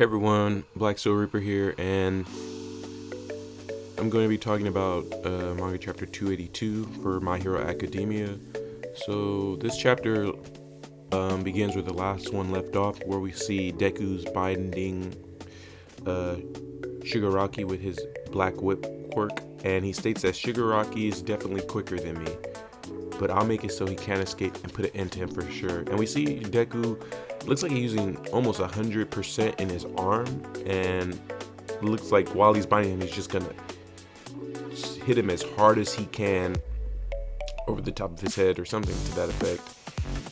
Hey everyone, Black Soul Reaper here, and I'm going to be talking about manga chapter 282 for My Hero Academia. So this chapter begins where the last one left off, where we see Deku's binding Shigaraki with his black whip quirk, and he states that Shigaraki is definitely quicker than me, but I'll make it so he can't escape and put an end to him for sure. And we see Deku looks like he's using almost 100% in his arm, and looks like while he's binding him, he's just gonna hit him as hard as he can over the top of his head or something to that effect.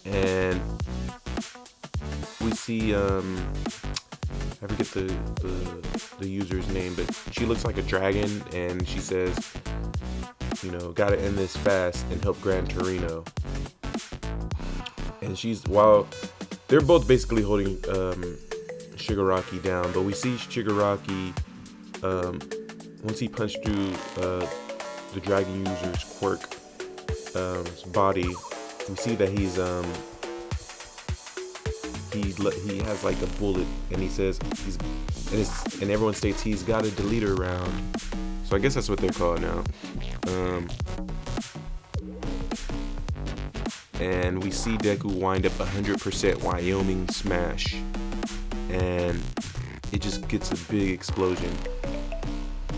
And we see I forget the user's name, but she looks like a dragon, and she says, gotta end this fast and help Gran Torino. And while they're both basically holding Shigaraki down, but we see Shigaraki, once he punched through the dragon user's quirk body, we see that he has like a bullet, and he says and everyone states he's got a deleter round. So I guess that's what they're called now. And we see Deku wind up 100% Wyoming smash, and it just gets a big explosion.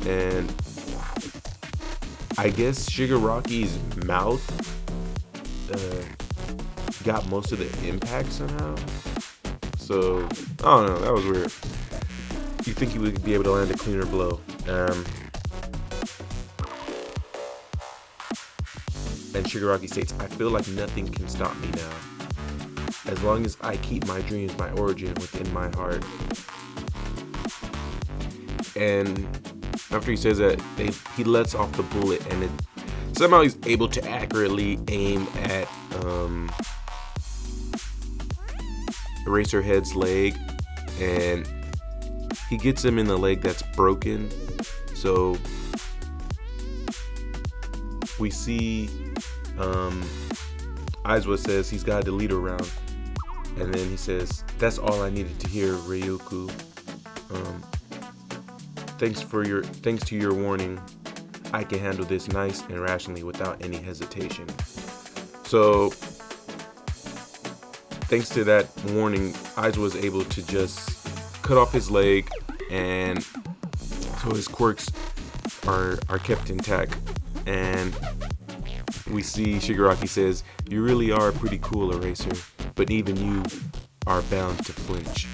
And I guess Shigaraki's mouth got most of the impact somehow. So I don't know, that was weird. You think he would be able to land a cleaner blow. And Shigaraki states, I feel like nothing can stop me now, as long as I keep my dreams, my origin within my heart. And after he says that, he lets off the bullet, and somehow he's able to accurately aim at Eraserhead's leg, and he gets him in the leg that's broken. So we see Aizawa says he's got a deleter round, and then he says, that's all I needed to hear, Ryuku. Thanks to your warning, I can handle this nice and rationally without any hesitation. So thanks to that warning, Aizawa was able to just cut off his leg, and so his quirks are kept intact. And we see Shigaraki says, you really are pretty cool, Eraser, but even you are bound to flinch.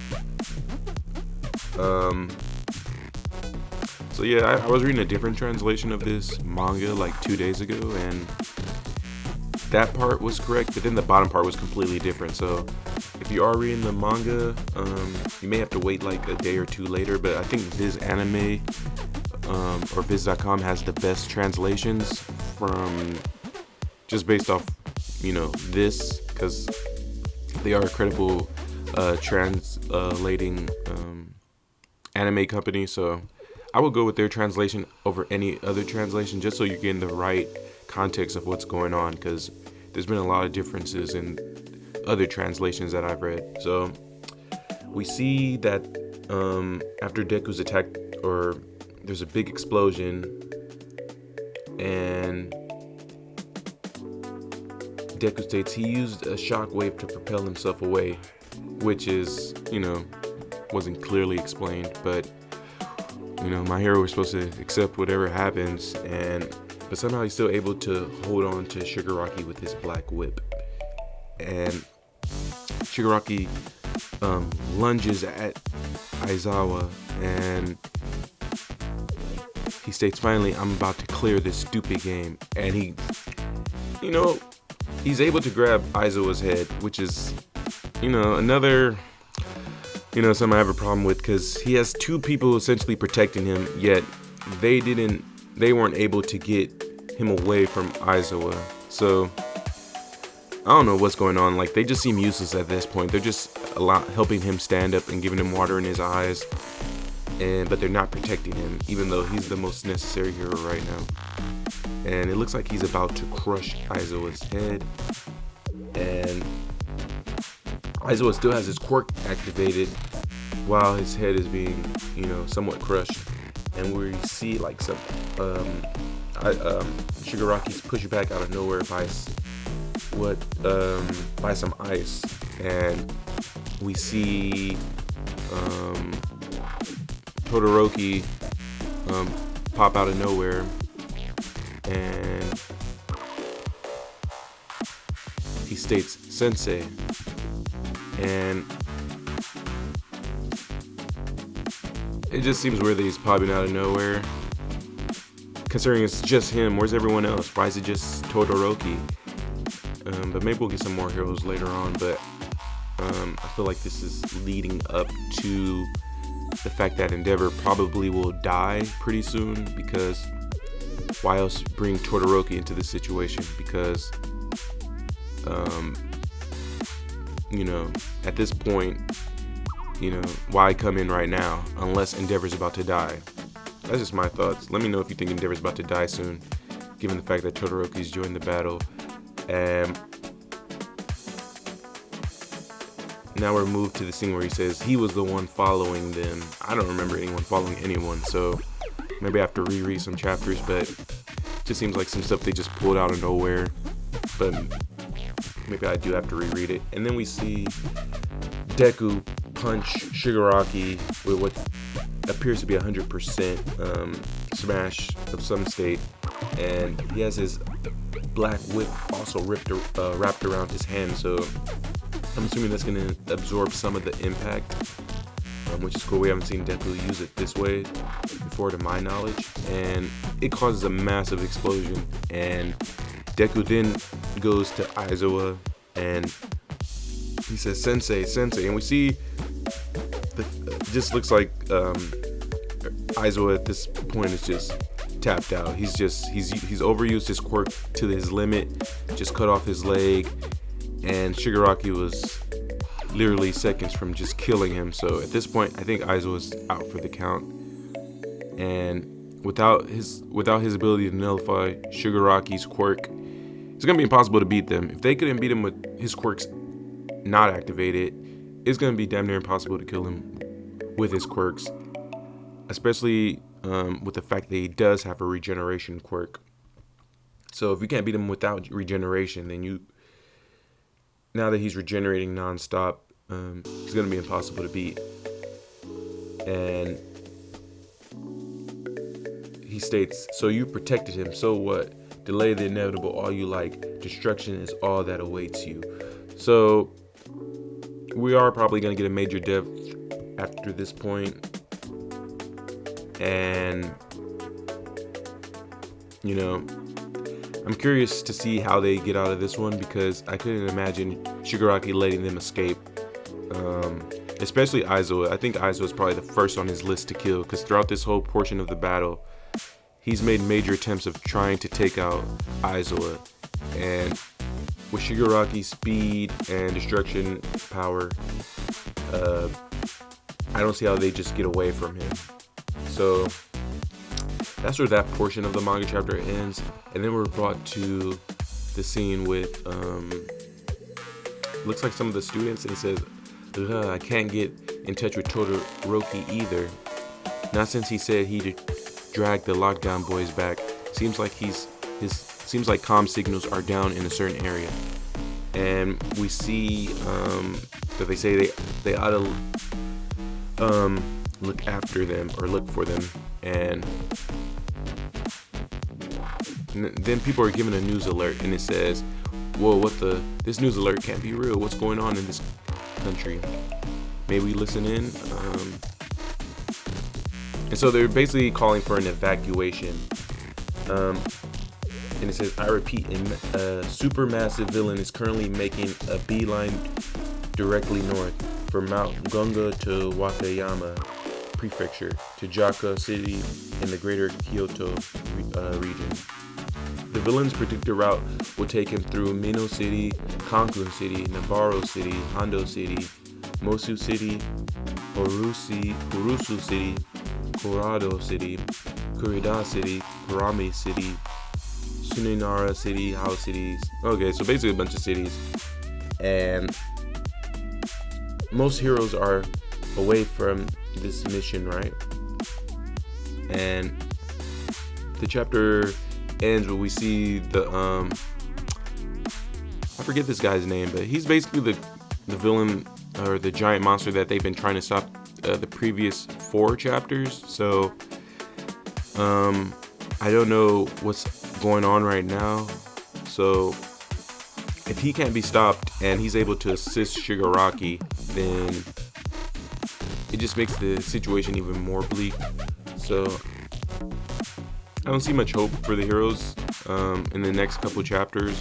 So yeah, I was reading a different translation of this manga like 2 days ago, and that part was correct, but then the bottom part was completely different. So if you are reading the manga, you may have to wait like a day or two later, but I think Viz Anime or Viz.com has the best translations from just based off this, because they are a credible translating anime company. So I will go with their translation over any other translation, just so you're getting the right context of what's going on, because there's been a lot of differences in other translations that I've read. So we see that after Deku's attacked, or there's a big explosion, and Deku states he used a shockwave to propel himself away, which is, wasn't clearly explained, but my hero was supposed to accept whatever happens, but somehow he's still able to hold on to Shigaraki with his black whip. And Shigaraki lunges at Aizawa, and he states, finally, I'm about to clear this stupid game. And he's able to grab Aizawa's head, which is, another, something I have a problem with, because he has two people essentially protecting him, yet they weren't able to get him away from Aizawa. So I don't know what's going on. Like, they just seem useless at this point. They're just helping him stand up and giving him water in his eyes, but they're not protecting him, even though he's the most necessary hero right now. And it looks like he's about to crush Aizawa's head, and Aizawa still has his quirk activated, while his head is being, somewhat crushed. And we see like some Shigaraki's pushed back out of nowhere by some ice, and we see Todoroki pop out of nowhere, and he states "Sensei," and it just seems weird that he's popping out of nowhere, considering it's just him. Where's everyone else? Why is it just Todoroki? But maybe we'll get some more heroes later on, but I feel like this is leading up to the fact that Endeavor probably will die pretty soon, because why else bring Todoroki into this situation? Because at this point, why come in right now unless Endeavor's about to die? That's just my thoughts. Let me know if you think Endeavor's about to die soon, given the fact that Todoroki's joined the battle. And now we're moved to the scene where he says he was the one following them. I don't remember anyone following anyone, so maybe I have to reread some chapters, but it just seems like some stuff they just pulled out of nowhere. But maybe I do have to reread it. And then we see Deku punch Shigaraki with what appears to be 100% smash of some state, and he has his black whip also wrapped around his hand, so I'm assuming that's going to absorb some of the impact, which is cool. We haven't seen Deku use it this way before to my knowledge, and it causes a massive explosion, and Deku then goes to Aizawa and he says "Sensei, Sensei," and we see just looks like Aizawa at this point is just tapped out. He's overused his quirk to his limit, just cut off his leg, and Shigaraki was literally seconds from just killing him. So at this point, I think Aizawa's out for the count, and without his ability to nullify Shigaraki's quirk, it's gonna be impossible to beat them. If they couldn't beat him with his quirks not activated, it's gonna be damn near impossible to kill him with his quirks, especially with the fact that he does have a regeneration quirk. So if you can't beat him without regeneration, then now that he's regenerating nonstop, it's gonna be impossible to beat. And he states, "So you protected him, so what? Delay the inevitable all you like. Destruction is all that awaits you." So we are probably going to get a major death after this point. And, I'm curious to see how they get out of this one, because I couldn't imagine Shigaraki letting them escape. Especially Aizawa. I think Aizawa is probably the first on his list to kill, because throughout this whole portion of the battle, he's made major attempts of trying to take out Aizawa. And with Shigaraki's speed and destruction power, I don't see how they just get away from him. So that's where that portion of the manga chapter ends, and then we're brought to the scene with looks like some of the students, and it says, "I can't get in touch with Todoroki either. Not since he said he'd drag the lockdown boys back. Seems like comm signals are down in a certain area." And we see that they say they ought to look after them or look for them, and then people are given a news alert, and it says, "Whoa, this news alert can't be real. What's going on in this country? Maybe we listen in." And so they're basically calling for an evacuation. And it says, "I repeat, a supermassive villain is currently making a beeline directly north from Mount Gunga to Wakayama Prefecture to Jaka City in the greater Kyoto region. The villain's predicted route will take him through Mino City, Kankun City, Nabaro City, Hondo City, Mosu City, Furusu City, Korado City, Kurida City, Kurami City, Suninara City, House Cities." Okay, so basically a bunch of cities. And most heroes are away from this mission, right? And the chapter ends where we see the I forget this guy's name, but he's basically the villain or the giant monster that they've been trying to stop the previous 4 chapters. So I don't know what's going on right now. So if he can't be stopped and he's able to assist Shigaraki, then it just makes the situation even more bleak. So I don't see much hope for the heroes in the next couple chapters.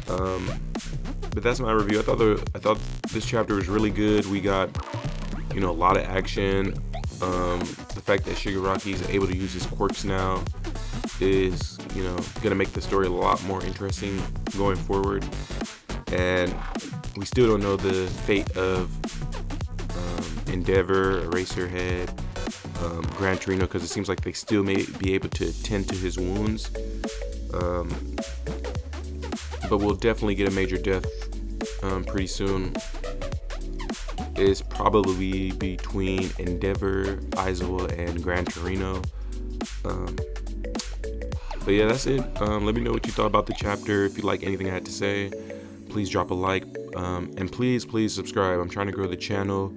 But that's my review. I thought this chapter was really good. We got, you know, a lot of action. The fact that Shigaraki is able to use his quirks now is, you know, gonna make the story a lot more interesting going forward. And we still don't know the fate of Endeavor, Eraserhead, Gran Torino, because it seems like they still may be able to tend to his wounds. But we'll definitely get a major death pretty soon. It's probably between Endeavor, Aizawa, and Gran Torino. But yeah, that's it. Let me know what you thought about the chapter. If you like anything I had to say, please drop a like. And please subscribe. I'm trying to grow the channel.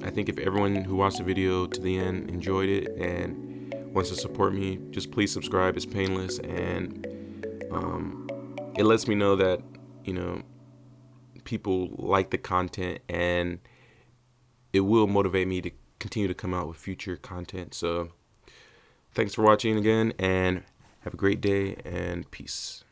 I think if everyone who watched the video to the end enjoyed it and wants to support me, just please subscribe. It's painless, and it lets me know that, you know, people like the content, and it will motivate me to continue to come out with future content. So thanks for watching again, and have a great day, and peace.